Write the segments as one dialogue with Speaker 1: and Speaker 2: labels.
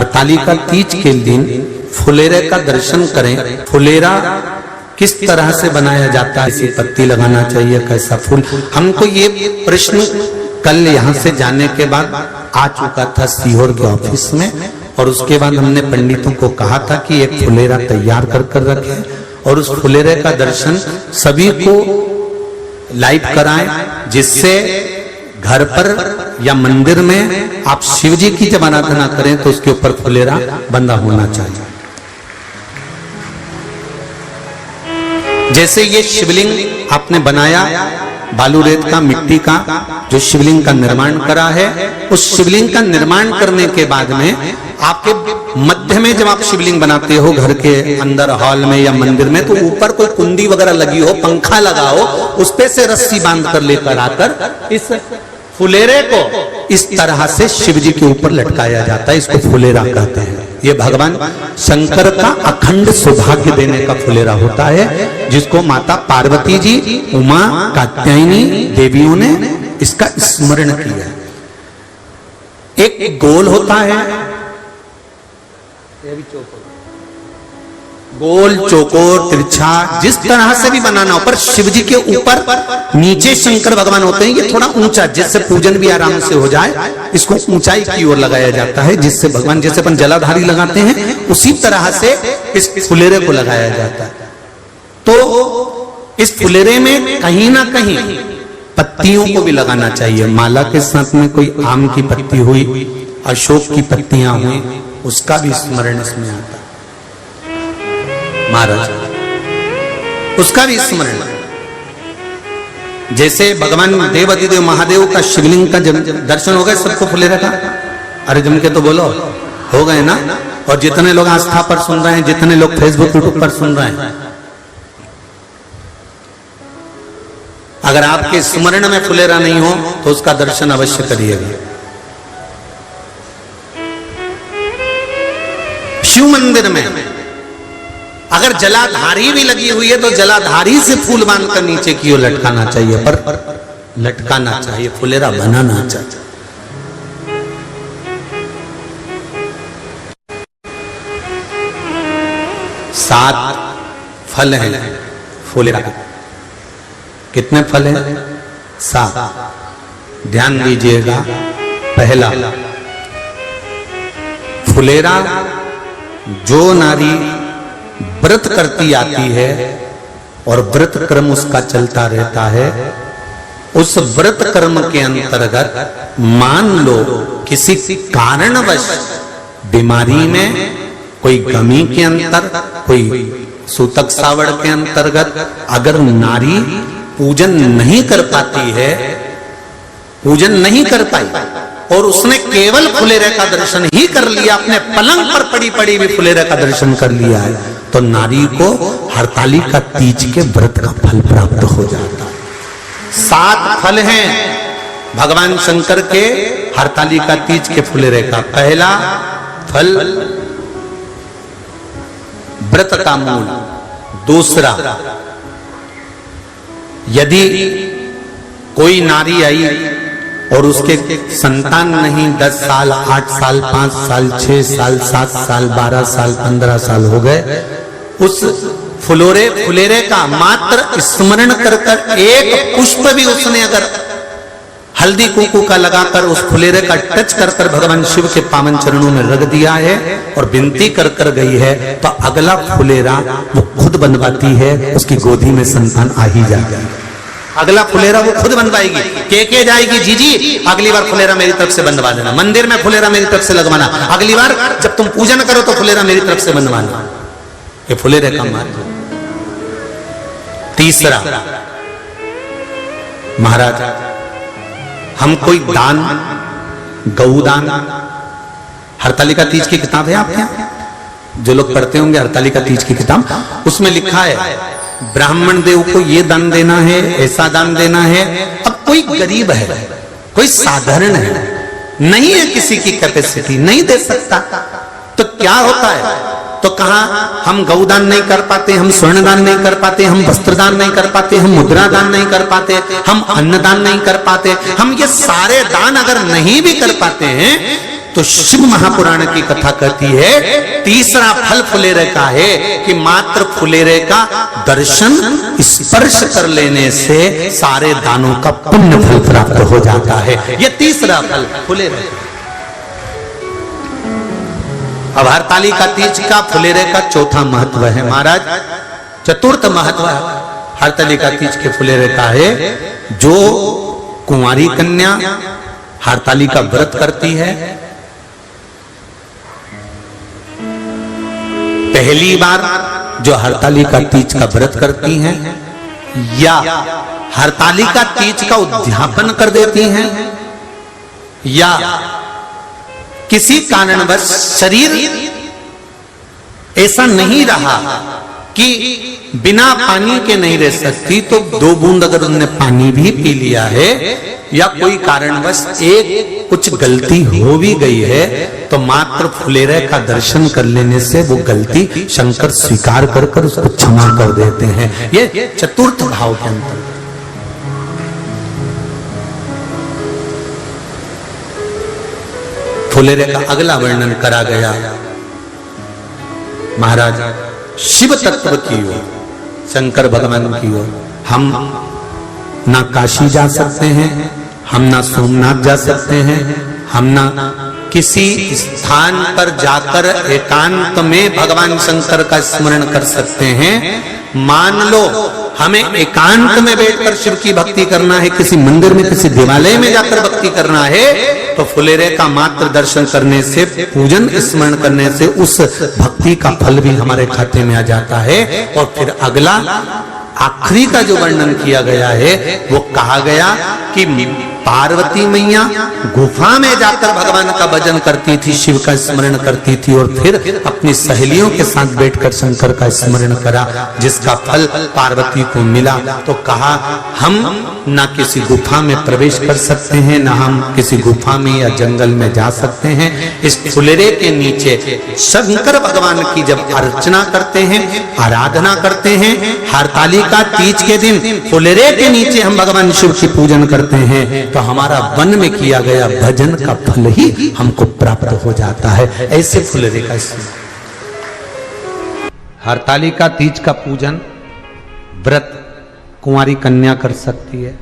Speaker 1: हरतालिका तीज के दिन फुलेरे का दर्शन करें। फुलेरा किस तरह से बनाया जाता है, इसी पत्ती लगाना चाहिए, कैसा फूल, हमको ये प्रश्न कल यहाँ से जाने के बाद आ चुका था सीहोर के ऑफिस में। और उसके बाद हमने पंडितों को कहा था कि एक फुलेरा तैयार कर रखें और उस फुलेरे का दर्शन सभी को लाइव कराएं, जिससे घर पर या मंदिर में आप शिव जी की जब आराधना करें तो उसके ऊपर फुलेरा बंधा होना चाहिए। जैसे ये शिवलिंग आपने बनाया बालू रेत का, मिट्टी का, जो शिवलिंग का निर्माण करा है, उस शिवलिंग का निर्माण करने के बाद में आपके मध्य में जब आप शिवलिंग बनाते हो घर के अंदर हॉल में या मंदिर में, तो ऊपर कोई कुंडी वगैरह लगी हो, पंखा लगा हो, उस पे से रस्सी बांध कर लेकर आकर इस फुलेरे को इस तरह से शिव जी के ऊपर लटकाया जाता है। इसको फुलेरा कहते हैं। ये भगवान शंकर का अखंड सौभाग्य देने का फुलेरा होता है, जिसको माता पार्वती जी, उमा, कात्यायनी देवियों ने इसका स्मरण किया। एक गोल होता है, गोल, चौकोर, तिरछा, जिस तरह से भी बनाना हो, पर शिव जी के ऊपर नीचे शंकर भगवान होते हैं। ये थोड़ा ऊंचा, जिससे पूजन भी आराम से हो जाए, इसको ऊंचाई की ओर लगाया जाता है, जिससे भगवान, जैसे अपन जलाधारी लगाते हैं, उसी तरह से इस फुलेरे को लगाया जाता है। तो इस फुलेरे में कहीं ना कहीं पत्तियों को भी लगाना चाहिए। माला के साथ में कोई आम की पत्ती हुई, अशोक की पत्तियां हुई, उसका भी स्मरण इसमें आता है महाराज, उसका भी स्मरण। जैसे भगवान देवाधिदेव महादेव का शिवलिंग का दर्शन हो गए सबको फुलेरे का? अरे जम के तो बोलो, हो गए ना? और जितने लोग आस्था पर सुन रहे हैं, जितने लोग फेसबुक यूट्यूब पर सुन रहे हैं, अगर आपके स्मरण में फुलेरा नहीं हो तो उसका दर्शन अवश्य करिएगा। शिव मंदिर में अगर जलाधारी भी लगी हुई है तो जलाधारी से फूल बांधकर नीचे की ओर लटकाना चाहिए, पर लटकाना चाहिए, फुलेरा बनाना चाहिए। सात फल हैं फुलेरा के। कितने फल हैं? 7। ध्यान दीजिएगा। पहला, फुलेरा जो नारी व्रत करती आती है और व्रत कर्म उसका चलता रहता है, उस व्रत कर्म के अंतर्गत मान लो किसी कारणवश बीमारी में, कोई गमी के अंतर, कोई सूतक सावड़ के अंतर्गत अगर नारी पूजन नहीं कर पाती है, पूजन नहीं कर पाई और उसने केवल फुलेरे का दर्शन ही कर लिया, अपने पलंग पर पड़ी पड़ी भी फुलेरे का दर्शन कर लिया है, तो नारी को हरतालिका तीज के व्रत का फल प्राप्त हो जाता है। 7 फल हैं भगवान शंकर के हरतालिका तीज के फुलेरे का। पहला फल व्रत का मूल। दूसरा, यदि कोई नारी आई और उसके संतान नहीं, 10 साल, 8 साल, 5 साल, 6 साल, 7 साल, 12 साल, 15 साल हो गए, उस फुलेरे का मात्र स्मरण कर कर एक पुष्प भी उसने अगर हल्दी कुंकू का लगाकर उस फुलेरे का टच कर कर भगवान शिव के पावन चरणों में रख दिया है और विनती कर कर गई है, तो अगला फुलेरा वो खुद बनवाती है, उसकी गोदी में संतान आ ही जाएगा। अगला फुलेरा वो खुद बनवाएगी, के जाएगी, जी अगली बार फुलेरा मेरी तरफ से बनवा देना, मंदिर में फुलेरा मेरी तरफ से लगवाना, अगली बार जब तुम पूजन करो तो फुलेरा मेरी तरफ से बनवाना। ये फुलेरे का महत्व। तीसरा, महाराज हम कोई दान, गौदान, हरतालिका तीज की किताब है आपके यहाँ, जो लोग पढ़ते होंगे हरतालिका तीज की किताब, उसमें लिखा है ब्राह्मण देव को ये दान देना है, ऐसा दान देना है। अब कोई गरीब है, कोई साधारण है, नहीं है किसी की कैपेसिटी, नहीं दे सकता, तो क्या होता है? तो कहा हम गौदान नहीं कर पाते, हम स्वर्ण दान नहीं कर पाते, हम वस्त्र दान नहीं कर पाते, हम मुद्रा दान नहीं कर पाते, हम अन्नदान नहीं कर पाते, हम ये सारे दान अगर नहीं भी कर पाते हैं तो शिव महापुराण की कथा कहती है तीसरा फल फुलेरे का है कि मात्र फुलेरे का दर्शन स्पर्श कर लेने से सारे दानों का पुण्य फल प्राप्त हो जाता है। यह तीसरा फल फुलेरे। अब हरतालिका तीज का फुलेरे का चौथा महत्व है महाराज। चतुर्थ महत्व हरतालिका तीज के फुलेरे का है जो कुंवारी कन्या हरतालिका व्रत करती है, पहली बार जो हरतालिका तीज का व्रत करती हैं या हरतालिका तीज का उद्यापन कर देती हैं या किसी कारणवश शरीर ऐसा नहीं रहा कि बिना पानी के नहीं रह सकती, तो 2 बूंद अगर उन्होंने पानी भी पी लिया है या कोई कारणवश एक कुछ गलती हो भी गई है तो मात्र फुलेरे का दर्शन कर लेने से वो गलती शंकर स्वीकार कर उसको क्षमा कर देते हैं। ये चतुर्थ भाव के अंतर्गत फुलेरे का अगला वर्णन करा गया महाराज शिव तत्व की ओर, शंकर भगवान की ओर। हम ना काशी जा सकते हैं, हम ना सोमनाथ जा सकते हैं, हम ना किसी स्थान पर जाकर एकांत में भगवान शंकर का स्मरण कर सकते हैं। मान लो हमें एकांत में बैठकर शिव की भक्ति करना है, किसी मंदिर में किसी देवालय में जाकर भक्ति करना है, तो फुलेरे का मात्र दर्शन करने से, पूजन स्मरण करने से उस भक्ति का फल भी हमारे खाते में आ जाता है। और फिर अगला आखिरी का जो वर्णन किया गया है वो कहा गया कि पार्वती मैया गुफा में जाकर भगवान का भजन करती थी, शिव का स्मरण करती थी और फिर अपनी सहेलियों के साथ बैठकर शंकर का स्मरण करा, जिसका फल पार्वती को मिला। तो कहा हम ना किसी गुफा में प्रवेश कर सकते हैं, ना हम किसी गुफा में या जंगल में जा सकते हैं। इस फुलेरे के नीचे शंकर भगवान की जब अर्चना करते हैं, आराधना करते हैं, हरतालिका तीज के दिन फुलेरे के नीचे हम भगवान शिव की पूजन करते हैं, तो हमारा वन में किया गया भजन का फल ही हमको प्राप्त हो जाता है। ऐसे फुलेरे का हरतालिका तीज का पूजन व्रत कुंवारी कन्या कर सकती है,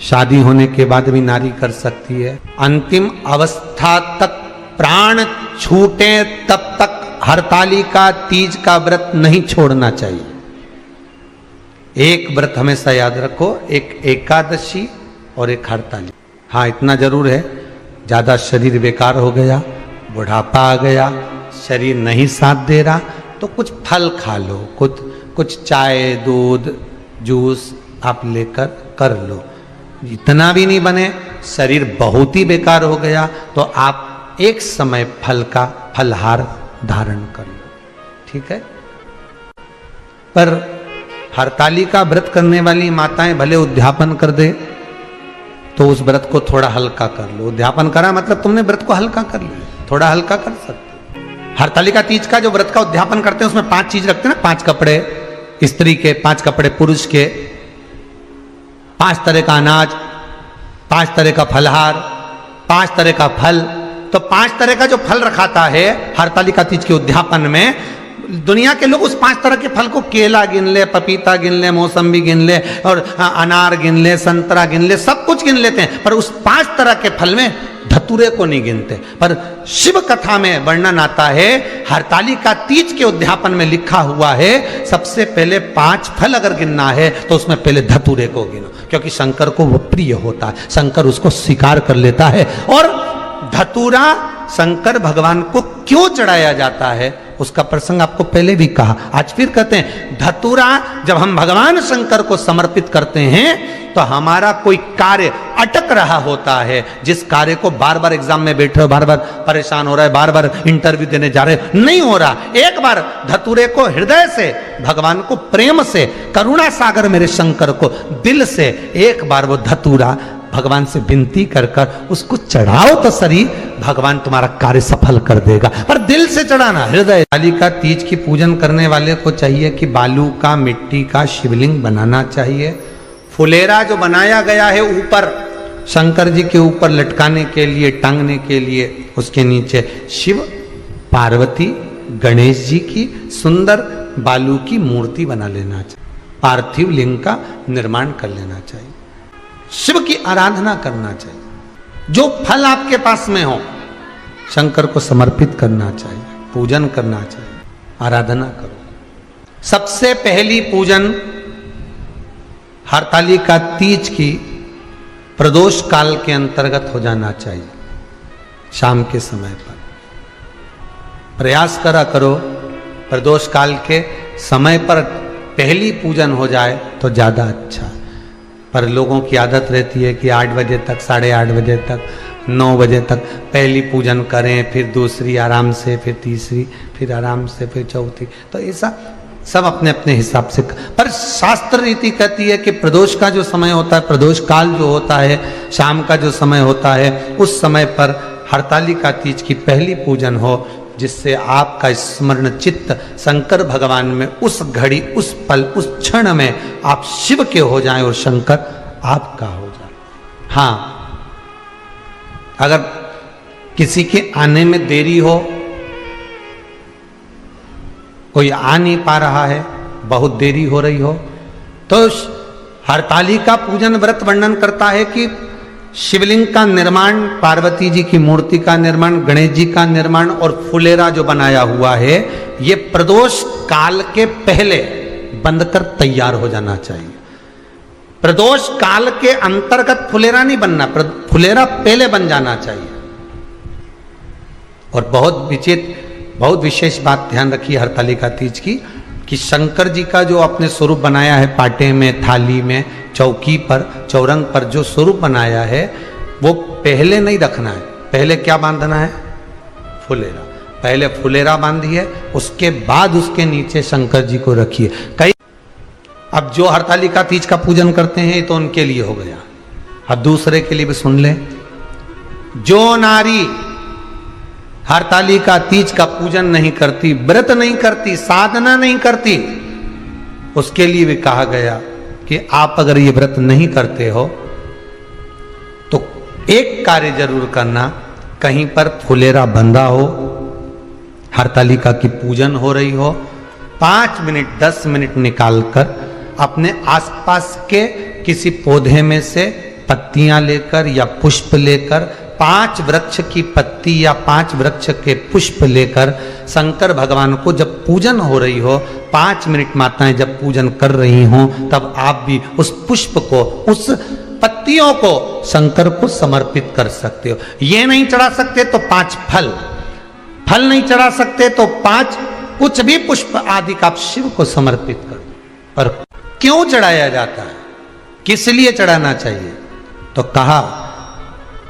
Speaker 1: शादी होने के बाद भी नारी कर सकती है। अंतिम अवस्था तक प्राण छूटे तब तक हरतालिका तीज का व्रत नहीं छोड़ना चाहिए। एक व्रत हमेशा याद रखो, एक एकादशी और एक हरतालिका। हाँ इतना जरूर है, ज्यादा शरीर बेकार हो गया, बुढ़ापा आ गया, शरीर नहीं साथ दे रहा, तो कुछ फल खा लो, कुछ चाय दूध जूस आप लेकर कर लो। इतना भी नहीं बने, शरीर बहुत ही बेकार हो गया, तो आप एक समय फल का फलहार धारण कर लो, ठीक है। पर हरतालिका व्रत करने वाली माताएं भले उद्यापन कर दे तो उस व्रत को थोड़ा हल्का कर लो। उद्यापन करा मतलब तुमने व्रत को हल्का कर लिया, थोड़ा हल्का कर सकते। हरतालिका तीज का जो व्रत का उद्यापन करते हैं उसमें 5 चीज रखते हैं ना, 5 कपड़े स्त्री के, 5 कपड़े पुरुष के, 5 तरह का अनाज, 5 तरह का फलहार, 5 तरह का फल। तो 5 तरह का जो फल रखाता है हरतालिका तीज के उद्यापन में, दुनिया के लोग उस 5 तरह के फल को केला गिन ले, पपीता गिन ले, मौसम्बी गिन ले और अनार गिन ले, संतरा गिन ले, सब कुछ गिन लेते हैं, पर उस 5 तरह के फल में धतूरे को नहीं गिनते। पर शिव कथा में वर्णन आता है, हरतालिका तीज के उद्यापन में लिखा हुआ है सबसे पहले 5 फल अगर गिनना है तो उसमें पहले धतूरे को गिनो, क्योंकि शंकर को वो प्रिय होता है, शंकर उसको स्वीकार कर लेता है। और धतूरा शंकर भगवान को क्यों चढ़ाया जाता है उसका प्रसंग आपको पहले भी कहा, आज फिर कहते हैं। धतूरा जब हम भगवान शंकर को समर्पित करते हैं तो हमारा कोई कार्य अटक रहा होता है, जिस कार्य को बार बार एग्जाम में बैठे हो, बार बार परेशान हो रहा है, बार बार इंटरव्यू देने जा रहे हो, नहीं हो रहा, एक बार धतूरे को हृदय से भगवान को प्रेम से, करुणा सागर मेरे शंकर को दिल से एक बार वो धतूरा भगवान से विनती कर उसको चढ़ाओ तो सही, भगवान तुम्हारा कार्य सफल कर देगा। पर दिल से चढ़ाना, हृदय। हरतालिका तीज की पूजन करने वाले को चाहिए कि बालू का, मिट्टी का शिवलिंग बनाना चाहिए। फुलेरा जो बनाया गया है ऊपर शंकर जी के ऊपर लटकाने के लिए, टांगने के लिए उसके नीचे शिव, पार्वती, गणेश जी की सुंदर बालू की मूर्ति बना लेना चाहिए, पार्थिव लिंग का निर्माण कर लेना चाहिए, शिव की आराधना करना चाहिए, जो फल आपके पास में हो शंकर को समर्पित करना चाहिए, पूजन करना चाहिए, आराधना करो। सबसे पहली पूजन हरतालिका तीज की प्रदोष काल के अंतर्गत हो जाना चाहिए, शाम के समय पर। प्रयास करा करो प्रदोष काल के समय पर पहली पूजन हो जाए तो ज़्यादा अच्छा। पर लोगों की आदत रहती है कि 8 बजे तक, 8:30 बजे तक, 9 बजे तक पहली पूजन करें, फिर दूसरी आराम से, फिर तीसरी, फिर आराम से, फिर चौथी। तो ऐसा सब अपने अपने हिसाब से। पर शास्त्र रीति कहती है कि प्रदोष का जो समय होता है, प्रदोष काल जो होता है, शाम का जो समय होता है, उस समय पर हरतालिका तीज की पहली पूजन हो, जिससे आपका स्मरण चित्त शंकर भगवान में उस घड़ी, उस पल, उस क्षण में आप शिव के हो जाएं और शंकर आपका हो जाए। हाँ, अगर किसी के आने में देरी हो, कोई आ नहीं पा रहा है, बहुत देरी हो रही हो, तो हरतालिका पूजन व्रत वर्णन करता है कि शिवलिंग का निर्माण, पार्वती जी की मूर्ति का निर्माण, गणेश जी का निर्माण और फुलेरा जो बनाया हुआ है, ये प्रदोष काल के पहले बनकर तैयार हो जाना चाहिए। प्रदोष काल के अंतर्गत फुलेरा नहीं बनना, फुलेरा पहले बन जाना चाहिए। और बहुत विशेष बात ध्यान रखिए हरतालिका तीज की, कि शंकर जी का जो अपने स्वरूप बनाया है, पाटे में, थाली में, चौकी पर, चौरंग पर जो स्वरूप बनाया है, वो पहले नहीं रखना है। पहले क्या बांधना है? फुलेरा। पहले फुलेरा बांधिए, उसके बाद उसके नीचे शंकर जी को रखिए। कई अब जो हरतालिका तीज का पूजन करते हैं तो उनके लिए हो गया, अब दूसरे के लिए भी सुन ले। जो नारी हरतालिका तीज का पूजन नहीं करती, व्रत नहीं करती, साधना नहीं करती, उसके लिए भी कहा गया कि आप अगर ये व्रत नहीं करते हो तो एक कार्य जरूर करना, कहीं पर फुलेरा बंधा हो, हरतालिका की पूजन हो रही हो, 5 मिनट 10 मिनट निकालकर अपने आसपास के किसी पौधे में से पत्तियां लेकर या पुष्प लेकर, 5 वृक्ष की पत्ती या 5 वृक्ष के पुष्प लेकर शंकर भगवान को जब पूजन हो रही हो, 5 मिनट माताएं जब पूजन कर रही हों, तब आप भी उस पुष्प को, उस पत्तियों को शंकर को समर्पित कर सकते हो। ये नहीं चढ़ा सकते तो 5 फल नहीं चढ़ा सकते तो 5 कुछ भी पुष्प आदि का आप शिव को समर्पित कर दो। पर क्यों चढ़ाया जाता है, किस लिए चढ़ाना चाहिए? तो कहा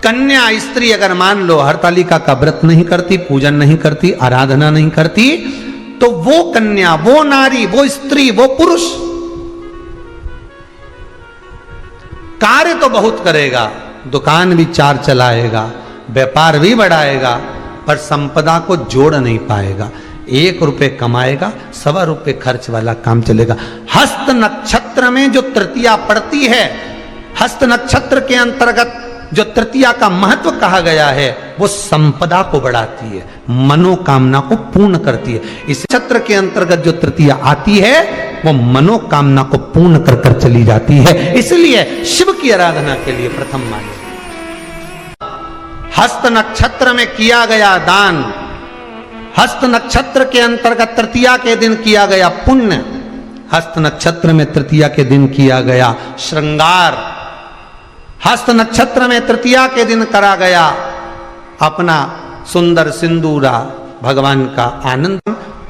Speaker 1: कन्या स्त्री अगर मान लो हरतालिका का व्रत नहीं करती, पूजन नहीं करती, आराधना नहीं करती, तो वो कन्या, वो नारी, वो स्त्री, वो पुरुष कार्य तो बहुत करेगा, दुकान भी 4 चलाएगा, व्यापार भी बढ़ाएगा, पर संपदा को जोड़ नहीं पाएगा। 1 रुपए कमाएगा, 1.25 रुपए खर्च वाला काम चलेगा। हस्त नक्षत्र में जो तृतीया पड़ती है, हस्त नक्षत्र के अंतर्गत जो तृतीया का महत्व कहा गया है, वो संपदा को बढ़ाती है, मनोकामना को पूर्ण करती है। इस नक्षत्र के अंतर्गत जो तृतीया आती है, वो मनोकामना को पूर्ण कर कर चली जाती है। इसलिए शिव की आराधना के लिए प्रथम माने। हस्त नक्षत्र में किया गया दान, हस्त नक्षत्र के अंतर्गत तृतीया के दिन किया गया पुण्य, हस्त नक्षत्र में तृतीया के दिन किया गया श्रृंगार, हस्त नक्षत्र में तृतीया के दिन करा गया अपना सुंदर सिंदूरा, भगवान का आनंद,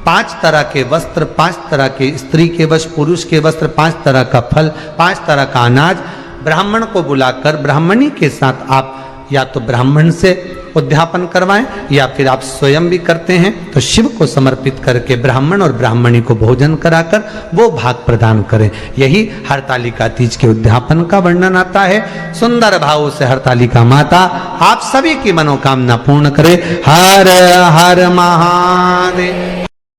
Speaker 1: 5 तरह के वस्त्र, 5 तरह के स्त्री के वस्त्र, पुरुष के वस्त्र, 5 तरह का फल, 5 तरह का अनाज, ब्राह्मण को बुलाकर ब्राह्मणी के साथ आप या तो ब्राह्मण से उद्यापन करवाएं या फिर आप स्वयं भी करते हैं तो शिव को समर्पित करके ब्राह्मण और ब्राह्मणी को भोजन कराकर वो भाग प्रदान करें। यही हरतालिका तीज के उद्यापन का वर्णन आता है। सुंदर भाव से हरतालिका माता आप सभी की मनोकामना पूर्ण करे। हर हर महादेव।